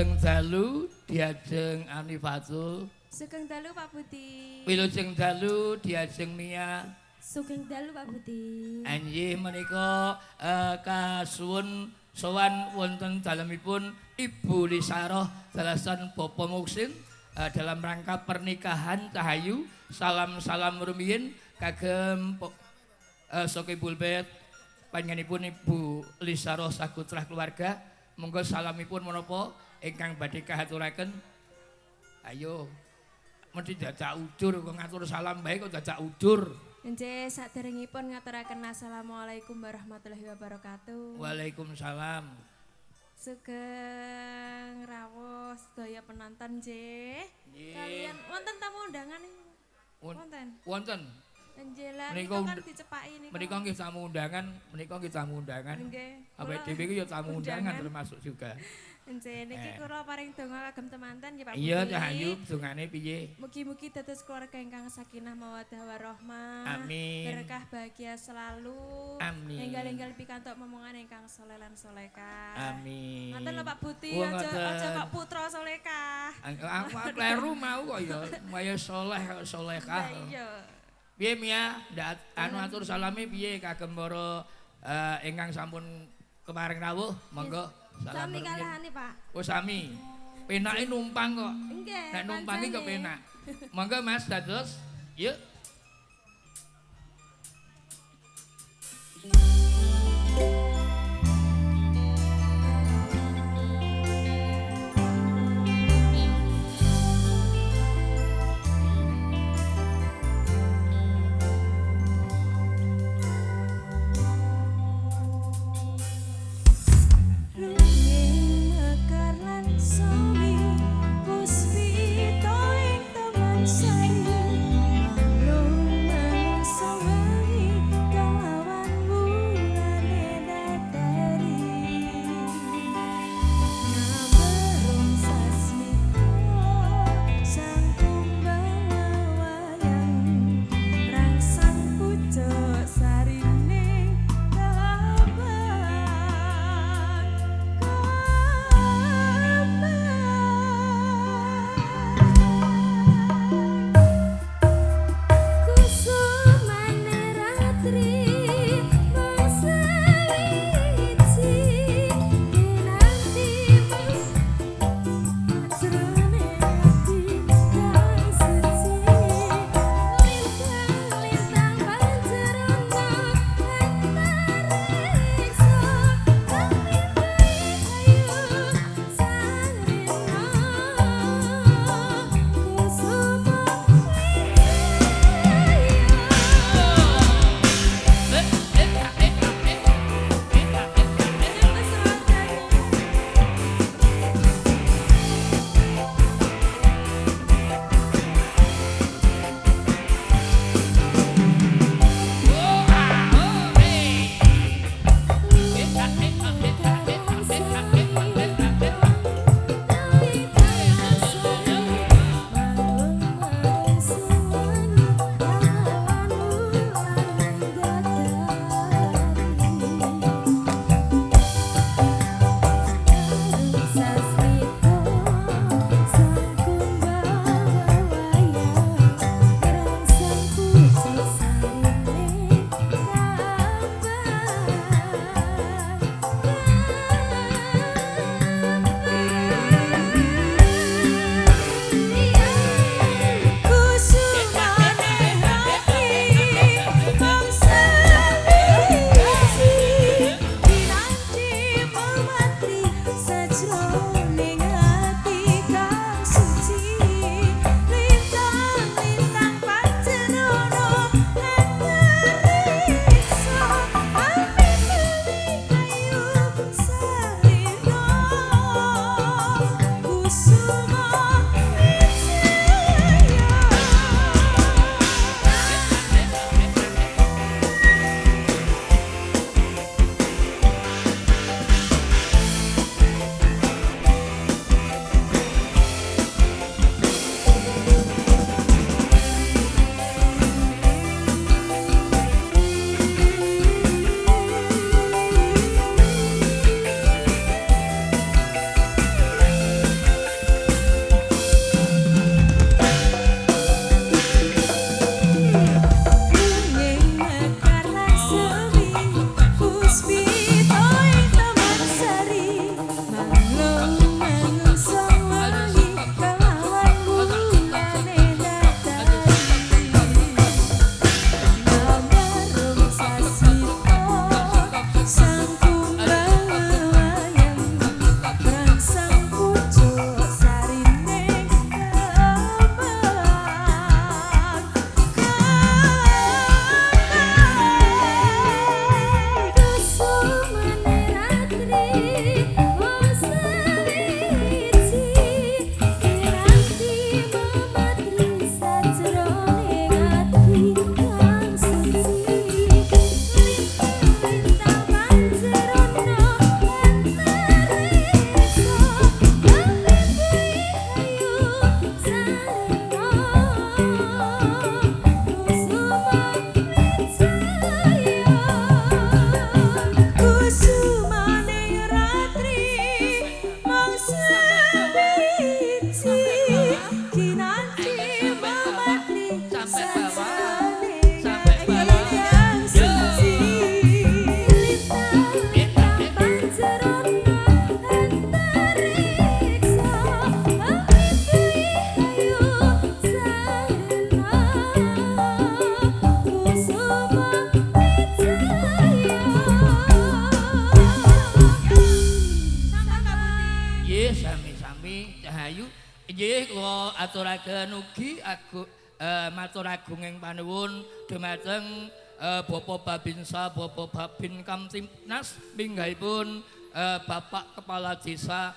Wilujeng dalu diajeng Anifatul. Sugeng dalu Pak Budi. Wilujeng dalu diajeng Mia. Sugeng dalu Pak Budi. Anjih menika kasuwun sowan wonten dalemipun Ibu Lisaroh dalasan Bapak Muksin dalam rangka pernikahan Cahayu. Salam-salam rumiyin kagem Sokibul Bet panjenenganipun Ibu Lisaroh sakutrah keluarga. Monggo salamipun menapa ingkang badhe kahaturaken. Ayo. Mesti dadak udur kok ngatur salam bae kok dadak udur. Nggih, saderengipun ngaturaken assalamualaikum warahmatullahi wabarakatuh. Waalaikumsalam. Sugeng rawuh sedaya penonton nggih. Kalian wonten tamu undangan niku? Wonten. Wonten. Nggih, lah Menika niku kan dicepaki niku. menika nggih tamu undangan, menika nggih tamu undangan. Nggih. Awake dhewe iki ya tamu undangan termasuk juga. Nggih, niki kula paring donga kagem temanten nggih Pak Budi. Iya, Cahayu, dongane piye? Mugi-mugi dados keluarga ingkang sakinah mawaddah warahmah. Amin. Berkah bahagia selalu. Amin. Enggal-enggal pikantuk momongan ingkang saleh lan salehah. Amin. Ngoten lho Pak Budi, Oh, aja ngoten. kok putra salehah. Aku kleru mau kok ya, maya saleh salehah. Iya. Piye Mia? Ndak anu atur salame piye kagem para ingkang sampun kemaring rawuh? Monggo salam Sami rumiyin. kalahane, Pak. Oh sami. Penake numpang kok. Nggih. Nek numpangi kok pancene. penak. Monggo Mas dados. Yuk. Rumiyin mekar lan sawi puspita ing taman sari. Inggih kula aturaken ugi matur agung ing panuwun dumateng Bapak Babinsa, Bapak Babin Kamtibnas minggahipun Bapak Kepala Desa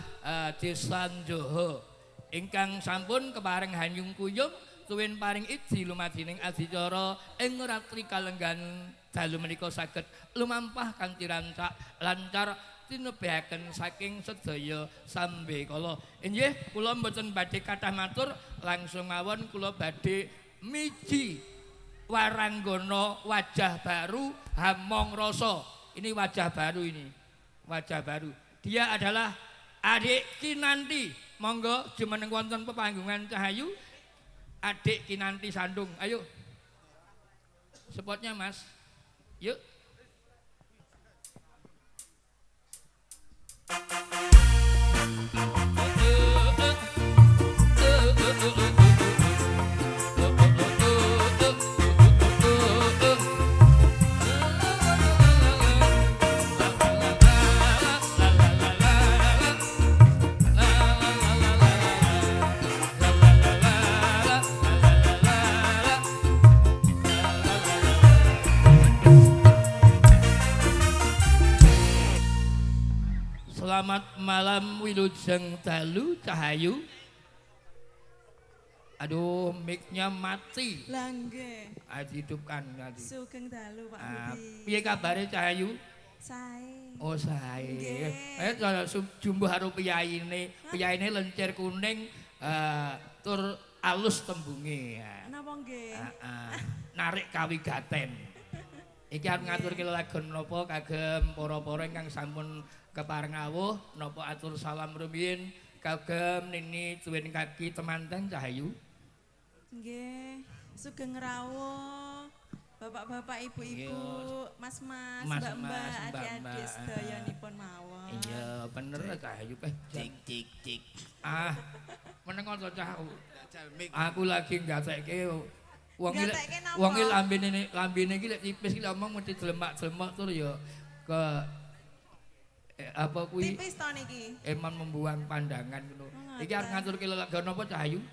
Desa Njoho ingkang sampun kepareng hanyung kuyung tuwin paring idi lumadining adicara ing ratri kalenggan dalu menika saged lumampah kanthi rancak lancar tinebahaken saking sedaya sambe kala. Inggih kula mboten badhe kathah matur langsung mawon kula badhe miji Waranggana wajah baru Hamong Rasa. Ini wajah baru ini. Wajah baru. Dia adalah adik Kinanti. Monggo jumeneng wonten pepanggungan Cahayu. Adik Kinanti Sandung. Ayo. Spotnya Mas. Yuk. Selamat malam wilujeng dalu Cahayu. Aduh, mic-nya mati. Lah nggih. Dihidupkan tadi. Sugeng dalu Pak Budi. Piye kabare Cahayu? Sae. Oh, sae. Nggih. Kalau jumbuh karo piyaine, piyaine lencer kuning tur alus tembunge. Napa nggih? Narik kawigaten. Iki arep ngaturke lelagon napa kagem para-para ingkang sampun kepareng awuh napa atur salam rumiyin kagem nini tuwin kaki temanten Cahayu. Nggih, sugeng rawuh bapak-bapak, ibu-ibu, mas-mas, mbak-mbak, adik-adik sedayanipun mawon. Iya, bener Cahayu Cik. Meneng to Cah. Aku lagi gatekke wong iki lambene iki lek tipis iki omong mesti dlemak-dlemak tur ya ke apa kuwi tipis to niki eman membuang pandangan ngono. Iki arep ngaturke lelagon apa Cahayu?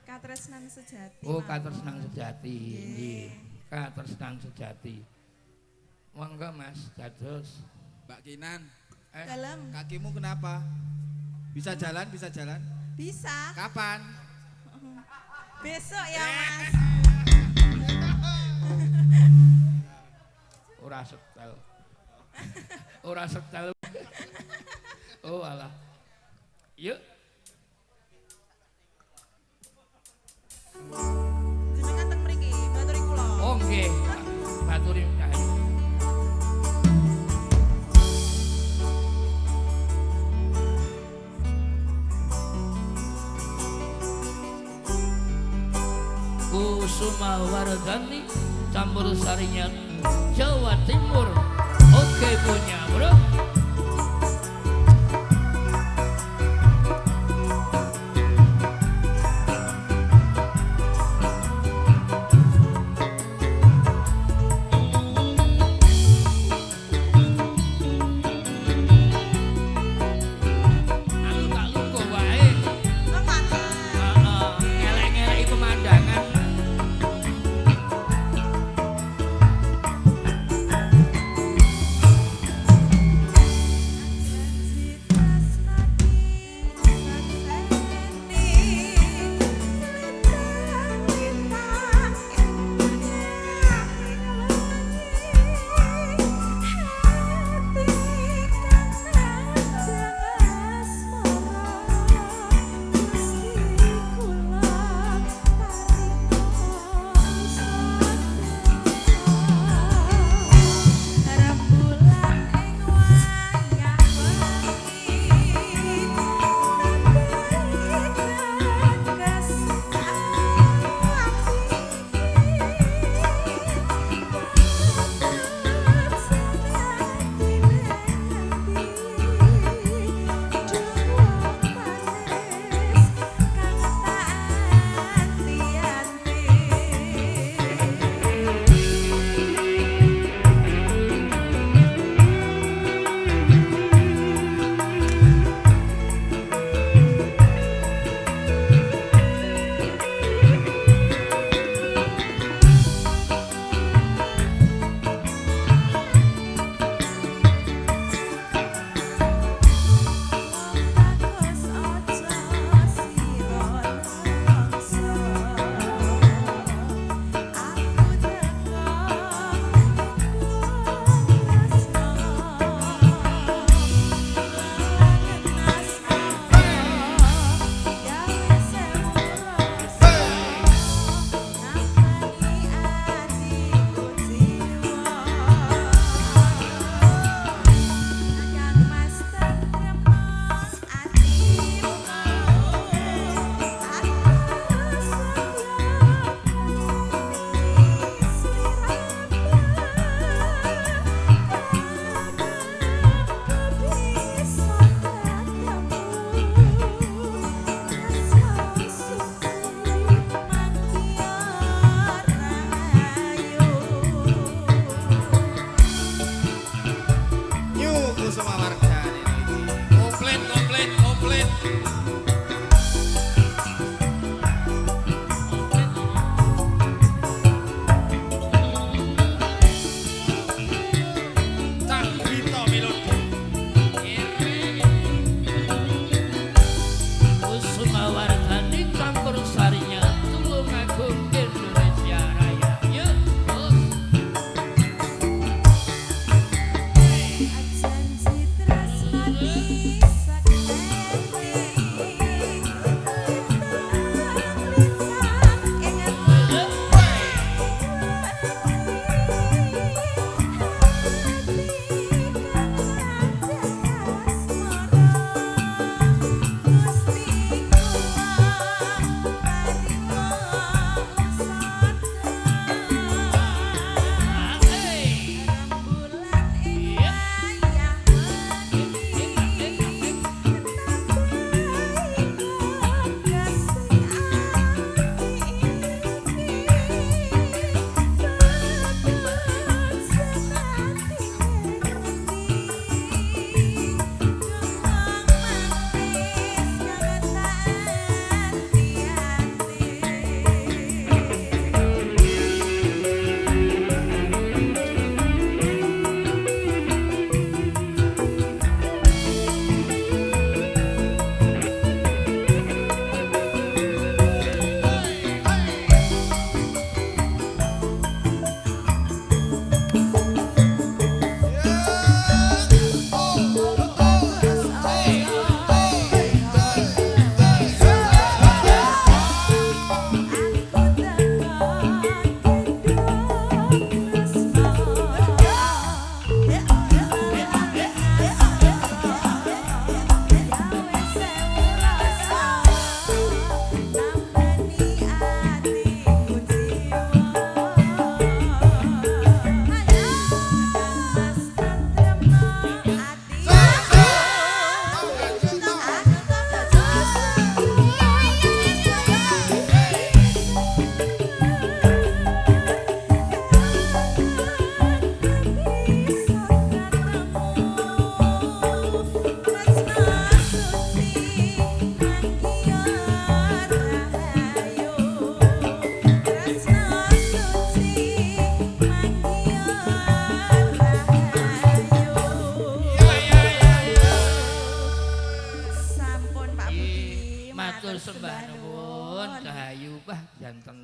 Katresnan sejati. Oh, katresnan sejati. Nggih. Katresnan sejati. Monggo Mas, dados. Mbak Kinan. Dalem. Kakimu kenapa? Bisa jalan? Bisa. Kapan? Besok ya Mas. Ora setel. Ora setel. Oh alah. Yuk. Jenengan teng mriki, baturi kula. Oh nggih. Baturi Cahayu. Kusuma Wardani campur saringan Jawa Timur. Oke punya bro.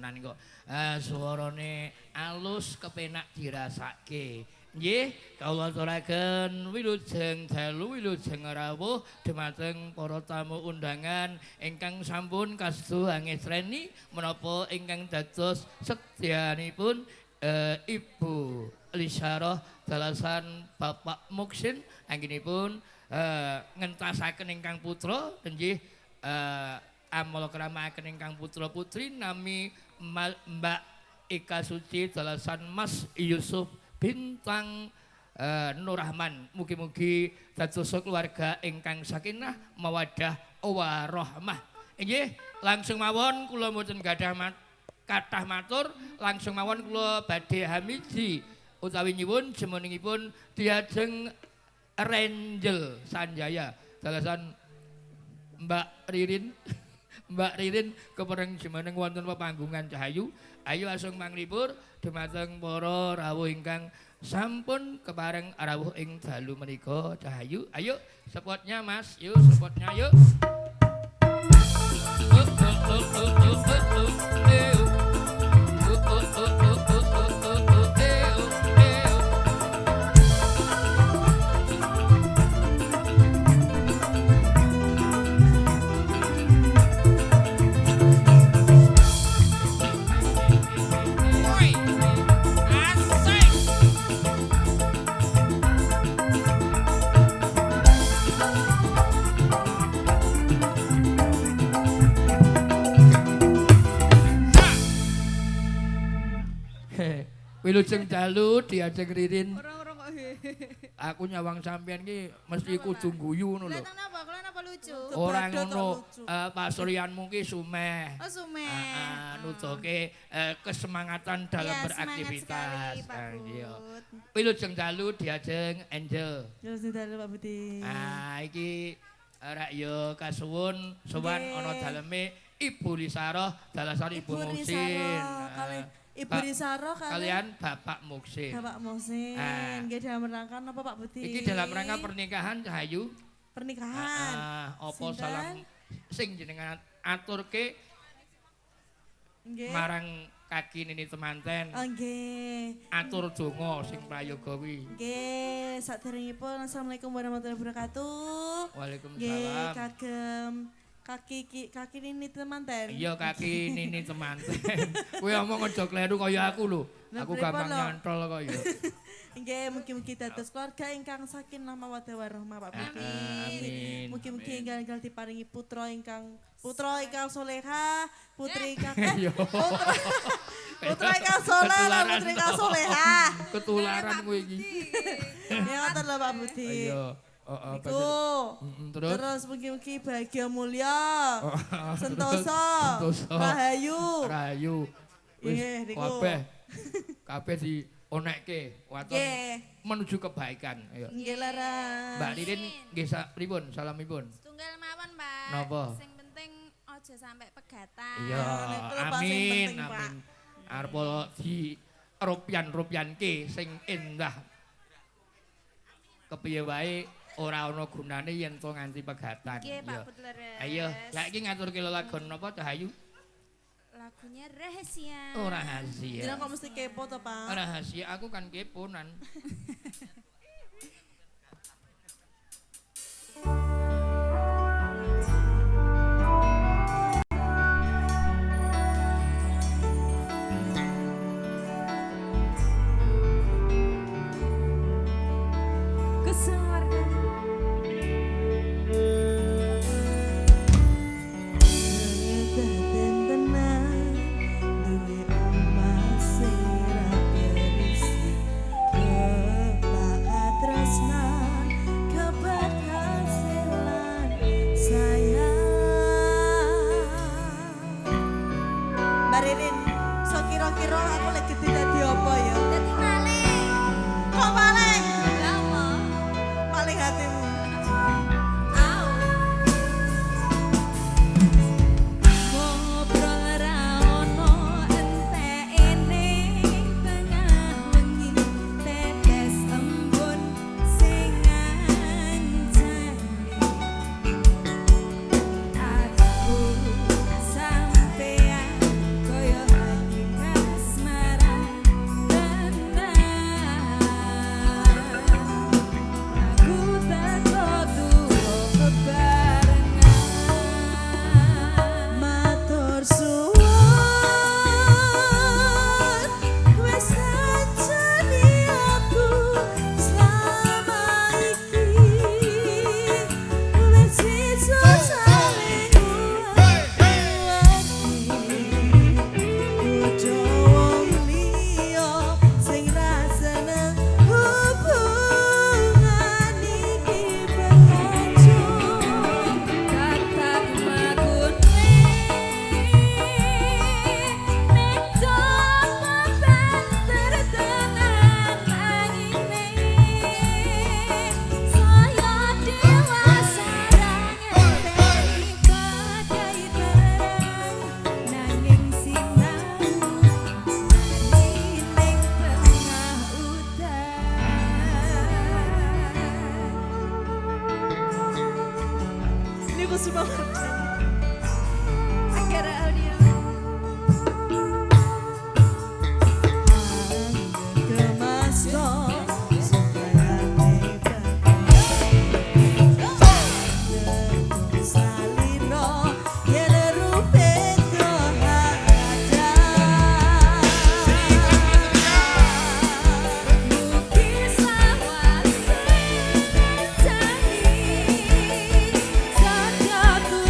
tenan kok. Suarane alus kepenak dirasake. Nggih, kawula aturaken wilujeng dalu wilujeng rawuh dhumateng para tamu undangan ingkang sampun kasedo angesreni menapa ingkang dados sedyanipun Ibu Lisyarah dalasan Bapak Muksin anggenipun ngentasaken ingkang putra nggih amala kramakaken ingkang putra putri nami Mbak Ika Suci dalasan Mas Yusuf Bintang Nur Rahman. Mugi-mugi dados keluarga ingkang sakinah mawaddah warahmah. Nggih, langsung mawon kula mboten gadah kathah matur, langsung mawon kula badhe hamiji utawi nyuwun jemoningipun diajeng Renjel Sanjaya dalasan Mbak Ririn. Mbak Ririn kepareng jemeneng wonten pepanggungan Cahayu. Ayo asung manglipur dhumateng para rawuh ingkang sampun kepareng rawuh ing dalu menika Cahayu. Ayo spotnya Mas, yuk spotnya yuk. Wilujeng dalu diajeng Ririn. Orang-orang kok Aku nyawang sampean ki mesti kudu guyu ngono lho. Kelihatan apa? Kelihatan apa lucu? Ora ngono, pasuryanmu ki sumeh. Oh, Sume. Nutuke kesemangatan dalam Iya, beraktivitas. semangat sekali, Pak Iya. Bud. Wilujeng dalu diajeng Angel. Terus dalu Pak Budi. Iki rak yo kasuwun sowan ana daleme Ibu Lisarah dalasan Ibu Muksin. Ibu Risaro Kalian Bapak Muksin. Bapak Muksin. Nggih dalam rangka napa Pak Budi? Iki dalam rangka pernikahan Cahayu. Pernikahan. Apa salam sing jenengan aturke Nggih. marang kaki nini temanten. Nggih. Atur donga sing prayoga kuwi. Nggih, saderengipun Assalamualaikum warahmatullahi wabarakatuh. Waalaikumsalam. Nggih, kagem kaki nini temanten. Iya kaki nini temanten. Kowe omong aja kleru kaya aku lho. Aku gampang nyantol kok ya. Nggih, mugi-mugi dados keluarga ingkang sakinah mawaddah warahmah Pak Budi. Amin. Mugi-mugi enggal diparingi putra ingkang soleha, putri ingkang putra ingkang soleh lan putri ingkang soleha. Ketularan kowe iki. Ya ngoten lho Pak Budi. Iya. Iku. Terus mugi-mugi bahagia mulya. Sentosa. Rahayu. Rahayu. Nggih, niku. Kabeh dionekke waton menuju kebaikan. Ayo. Nggih laras. Mbak Ririn nggih pripun salamipun? Setunggal mawon, Pak. Napa? Sing penting aja sampai pegatan. Iya, amin, penting, Pak. amin. Arep di rupian-rupianke sing endah. Kepiye wae ora ana gunane yen to nganti pegatan. Nggih, Pak Butler. Ayo, lha iki ngaturke lagu napa Cahayu? Lagunya rahasia. Oh, rahasia. Jenengan kok mesti kepo to, Pak? Rahasia aku kan keponan. Duwe omah sing ra berisi, semangat. Anggara Audio. Saja ku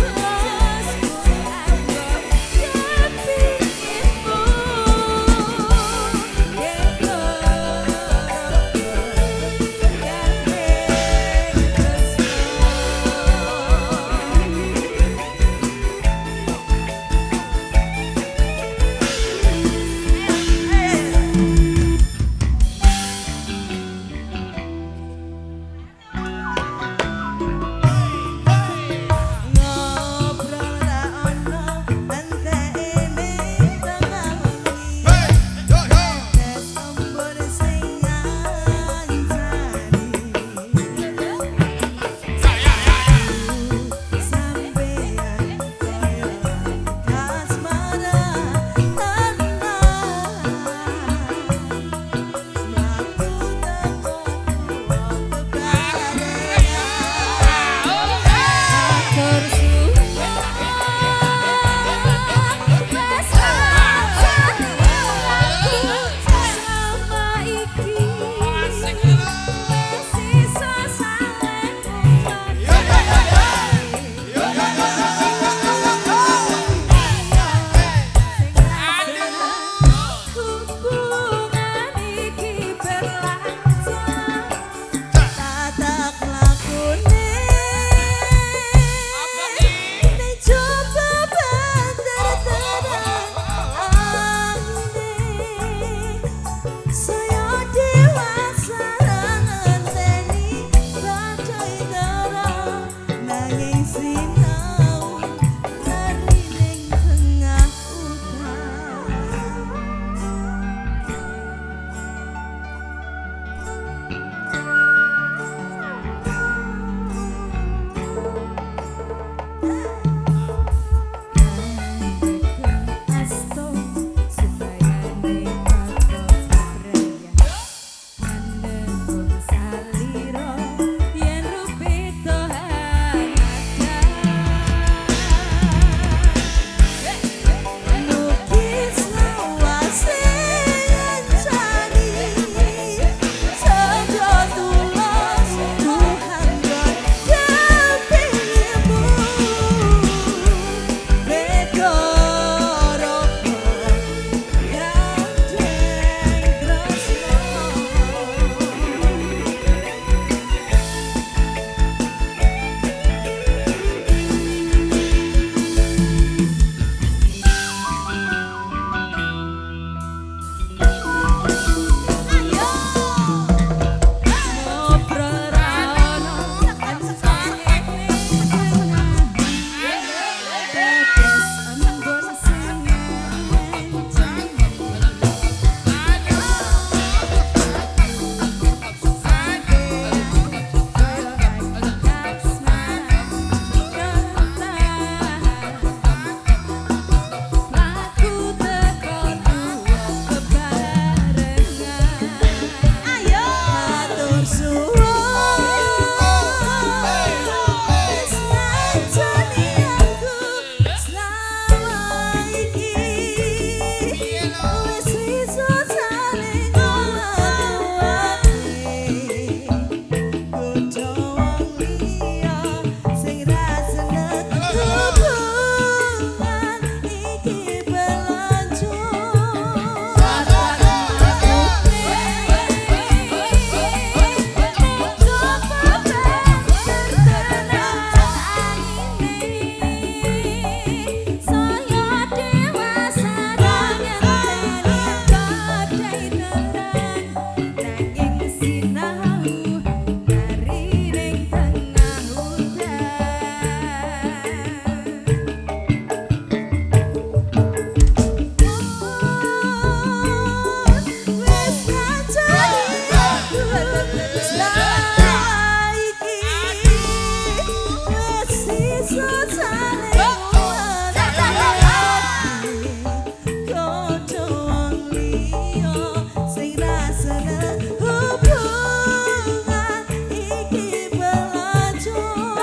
hubungan iki belajur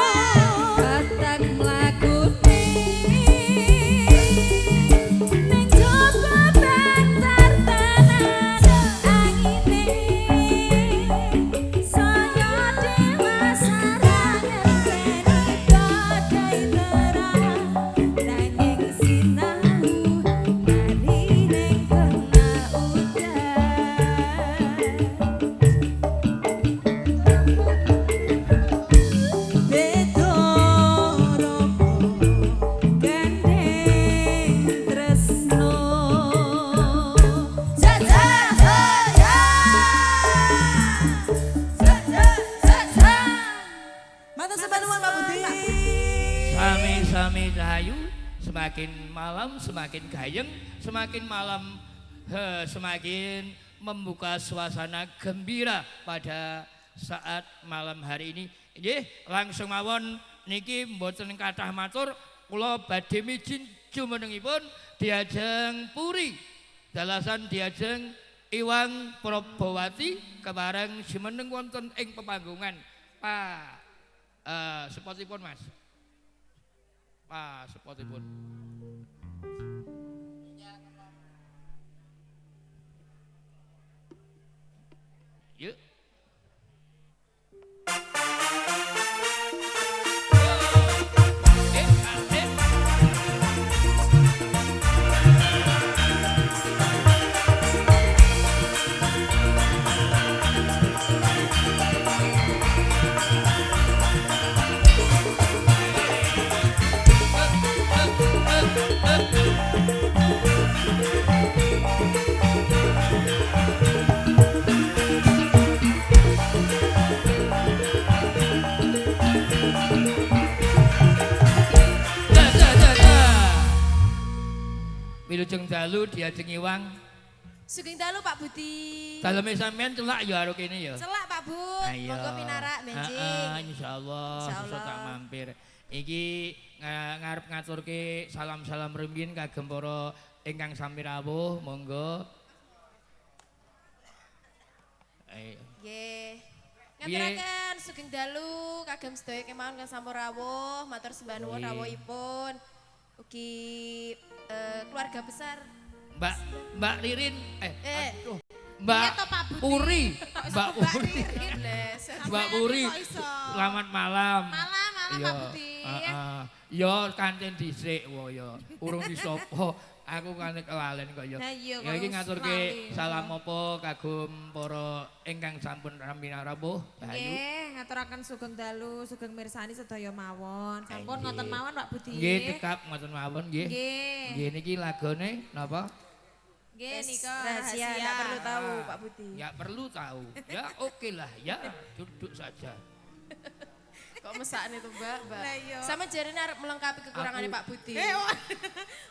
Batak mlakune ning jaba bantar tanan angine saya dewa sarang ngerteni badai terang nanging sinau mari ning tengah udan beda roko gandeng tresno Jaja saya Jaja jaja Matur sembah nuwun Pak Budi. Sami-sami Rahayu, semakin malam semakin gayeng, semakin malam semakin membuka suasana gembira pada saat malam hari ini. Nggih, langsung mawon niki mboten kathah matur, kula badhe mijin jumenengipun diajeng Puri. Dalasan diajeng Iwang Probowati kebareng jumeneng wonten ing pepanggungan. Pak spotipun Mas. Pak spotipun. Yuk. Wilujeng dalu diajeng Iwang. Sugeng dalu Pak Budi. Daleme sampean celak ya karo kene ya. Celak Pak Bud. Ayo. Monggo pinarak benjing. Insyaallah sesuk tak mampir. Iki ngarep ngaturke salam-salam rumiyin kagem para ingkang sami rawuh, monggo. Ayo. Nggih. Piye? Ngaturaken sugeng dalu kagem sedaya kemawon kang sampun rawuh, matur sembah nuwun Nggih. rawuhipun. Ugi keluarga besar. Mbak Ririn, aduh. Iya Mbak toh, Pak Budi. Puri, Mbak Puri, Bless. Mbak Puri. Selamat malam. Malam Iya, Pak Budi. Ya kancen dhisik wae ya. Urung disopo. Aku kan kelalen kok ya. Lah iya, Ya iki kok ngaturke lali. salam apa kagum para ingkang sampun rami rawuh. Rahayu. Nggih, ngaturaken sugeng dalu, sugeng mirsani sedaya mawon. Sampun Nggih. ngoten mawon Pak Budi. Nggih cekap ngoten mawon nggih. Nggih. Nggih niki lagone napa? Nggih nika Rahasia, nggak perlu tahu Pak Budi. Ya perlu tahu. Ya oke lah ya, duduk saja. Kok mesakne itu Mbak? Lah iya. Sama jarene arep melengkapi kekurangannya Aku- Pak Budi.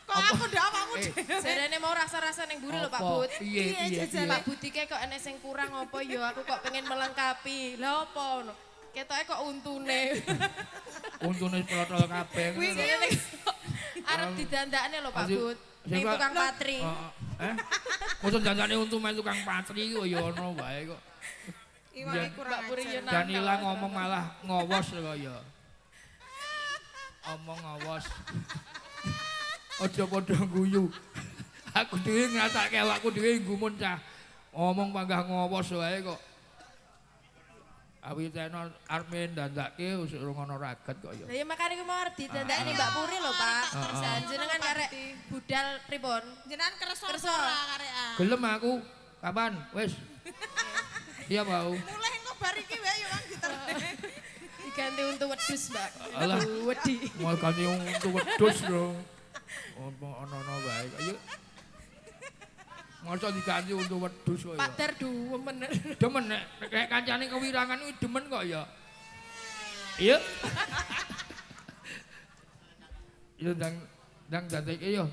Kok aku ndak awakmu Eh, Jarene mau rasa-rasa ning mburi lho Pak apa? Bud. Iya. Pak Budi kayak kok enek sing kurang apa ya aku kok pengen melengkapi. Lah apa ngono? Ketoke kok untune. Untune protol kabeh. Jarene arep didandakne lho Pak Aji- Bud. sing Ning Pak- tukang patri. Mosok dandane untu main tukang patri kok ya ono wae kok. Iwangi kurang Mbak Puri yo ajar. Danila ngomong malah ngowos kok ya. Omong ngowos. Aja padha guyu. Aku dhewe ngrasake awakku dhewe gumun cah. Ngomong panggah ngowos wae kok. Awiteno arep ndandake wis urung ana ragat kok ya. Lah ya makane ku mau arep didandakne Mbak Puri lho Pak. Jenengan karek budal pripun? Jenengan kerso Kerso. ora karekan. Gelem aku. Kapan? Wis. Iya mau. Mulai engko bar iki wae yo kan diterusne. Diganti untuk wedhus Mbak. Alah. Wedi. Mau ganti untuk wedhus dong. Ono-ono wae. Ayo. Masa diganti untuk wedhus kok ya. Pak Dar duwemen. Demen nek kancane kewirangan kuwi demen kok ya. Iya. Yo ndang dadeke yo.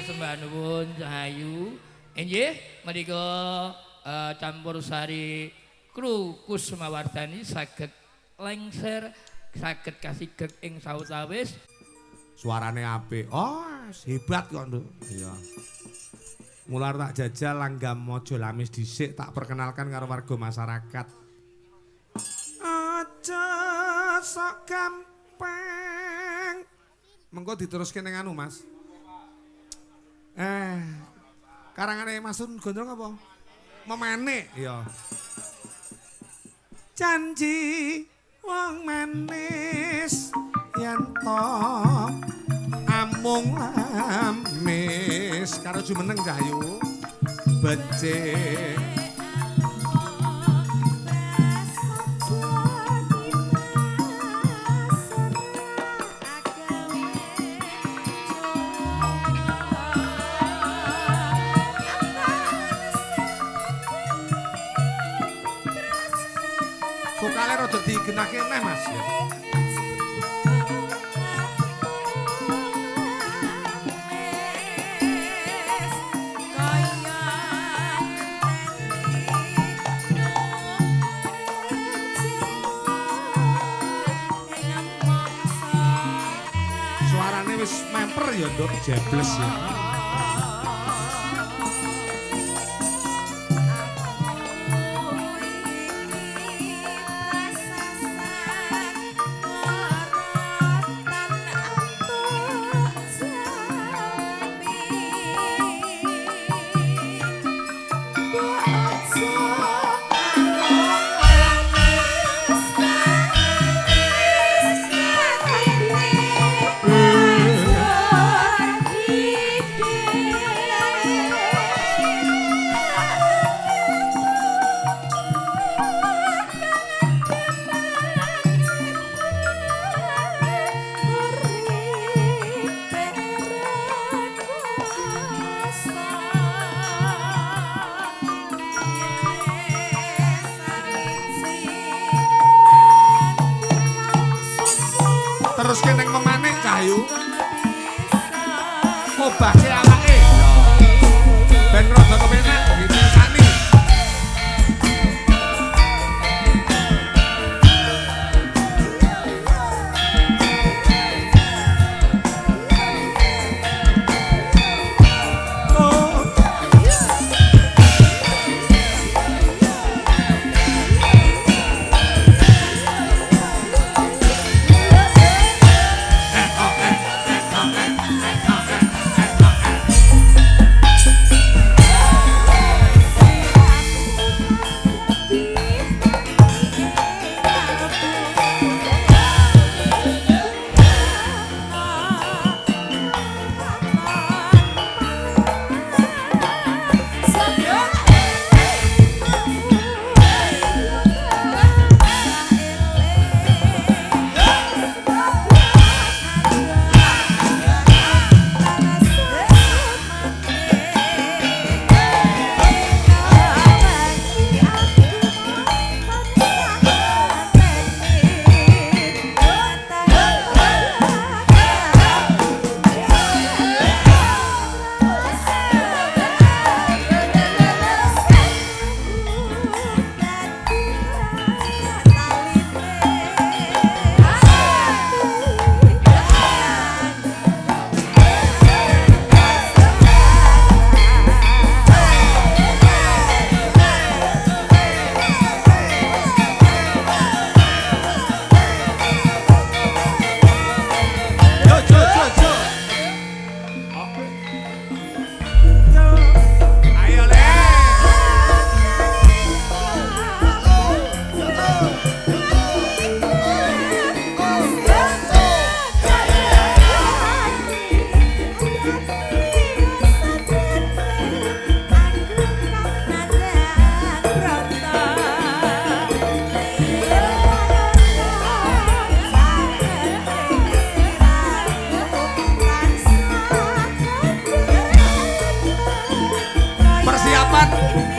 sembah nuwun Cahayu. Inggih menika campur sari kru Kusmawardhani saged lengser saged kasigeg ing sawetawis. Suarane apik. Oh, hebat kok, Nduk. Iya. Mular tak jajal langgam mojo lamis dhisik tak perkenalkan karo warga masyarakat. Aja sok gampang. Mengko diteruske ning anu, Mas. Karangane Mas Sun Gondrong apa? Memanik, ya. Janji wong manis yen to amung lamis karo jumeneng Cahayu becik. Vokale rada digenake neh Mas. Suarane wis memper ya, Nduk, jebles ya. Terus keneng memanik Cahayu ngobahke awake ben rada kepenak dipirsani.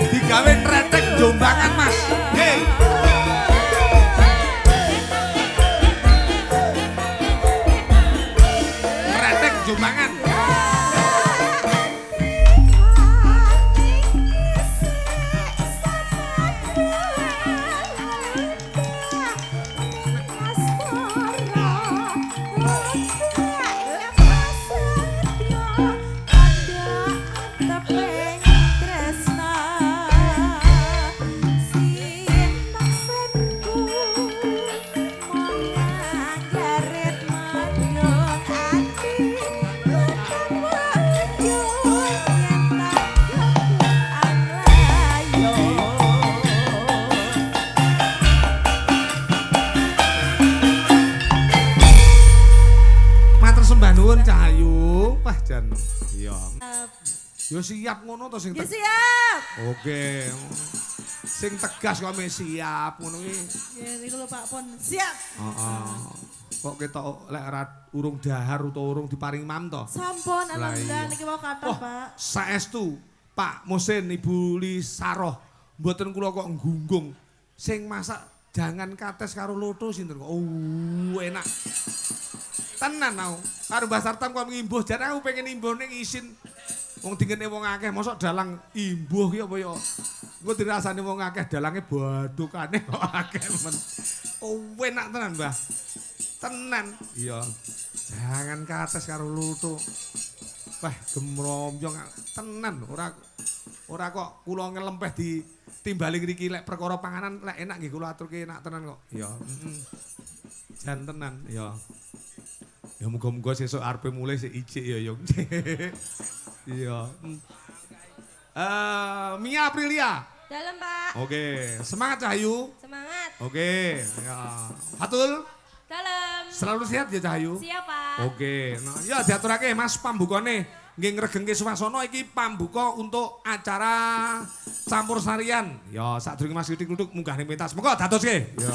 Digawe tretek Jombangan Mas. Nggih. Tretek Jombangan. tepeng tresna sinaksenku mongang garet mayung ati lukan wayung yen tak anglayo. Matur sembah nuwun Cahayu. Wah jan. Iya. Yo siap ngono to sing Ya siap. Oke. Sing tegas kok me siap ngono ki. Ya niku lho Pak Pon. Siap. Heeh. Kok ketok lek urung dahar utawa urung diparing mam to. Sampun Lah alhamdulillah iya. niki mau kathah Oh, Pak. saestu Pak Musin Ibu Lisaroh mboten kula kok nggunggung. Sing masak jangan kates karo loto sinten kok. Oh, enak. Tenan aku. Karo Mbah Sartam kok ngimbuh jan aku pengen imbuh ning isin. Wong dingene wong akeh mosok dalang imbuh ki apa ya. Engko dirasani wong akeh dalange badukane kok akeh men. Oh, enak tenan, Mbah. Tenan. Iya. Jangan kates karo loto. Wah, gemrombyong tenan ora kok kula ngelempeh ditimbali ngriki lek perkara panganan lek enak nggih kula aturke enak tenan kok. Ya, jan tenan ya. Ya muga-muga sesuk arepe mulai sik ijik ya yo. Iya. Mia Aprilia. Dalam Pak. Oke, semangat Cahayu. Semangat. Oke, ya. Fatul, Dalam. selalu sehat ya Cahayu. Siap Pak. Oke, nah ya diaturake Mas pambukane nggih ngregengke swasana iki pambuka untuk acara campur sarian. Ya sadurunge Mas Yudi Kluduk munggah ning pentas. Monggo dadoske. Ya.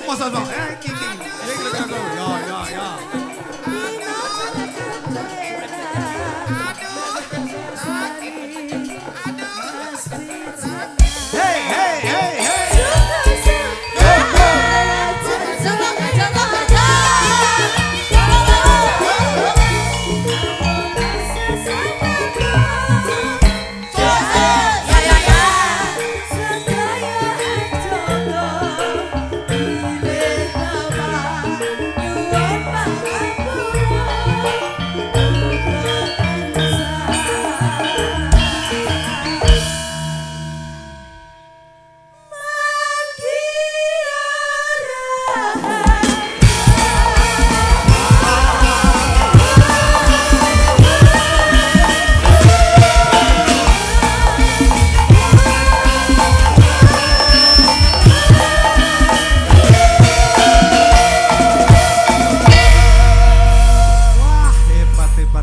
Masa bang, iki. Iki aku. Ya. Hey.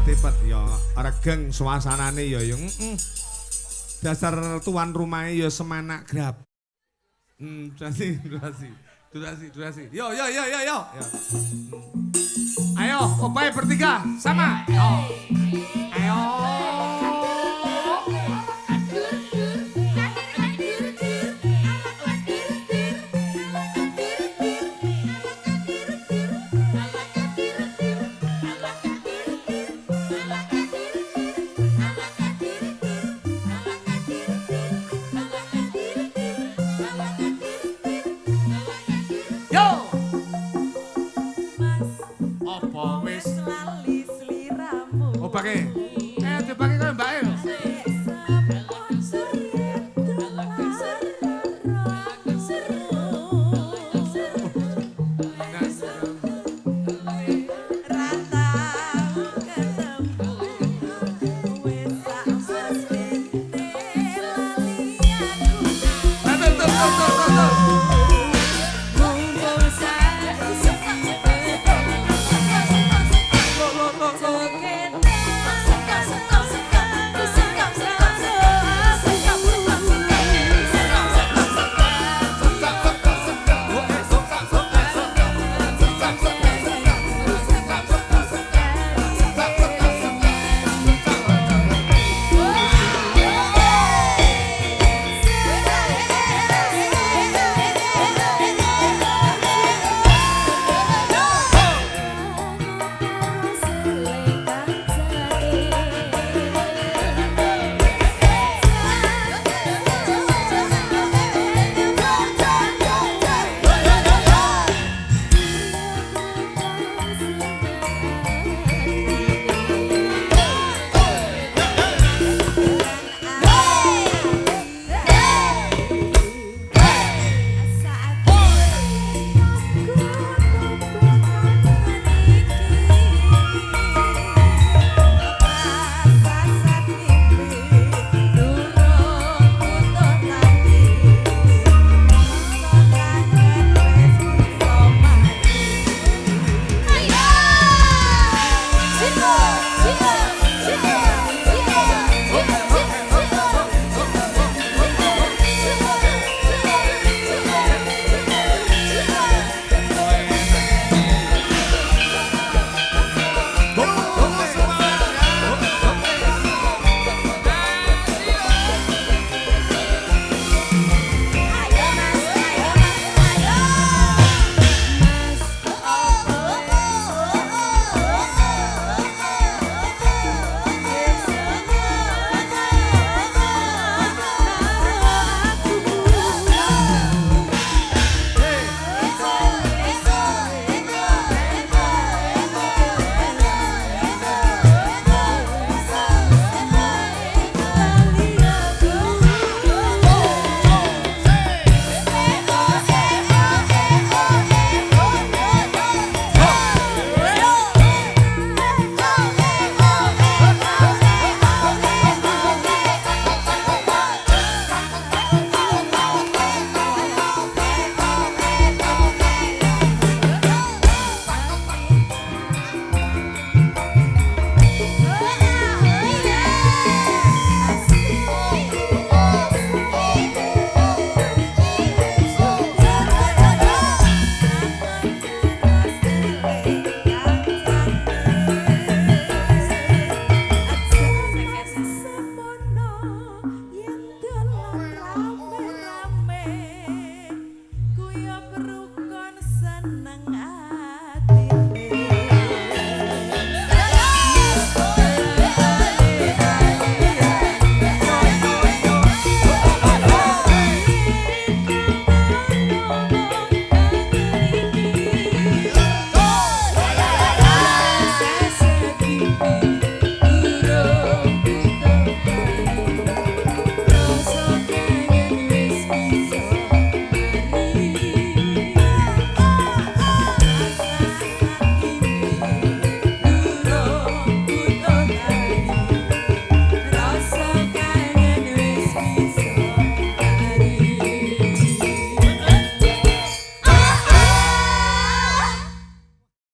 Hebat ya, regeng suasanane ya yang dasar tuan rumahnya ya semanak grab. Durasi. Yo. Ayo, opai bertiga sama. Ayo.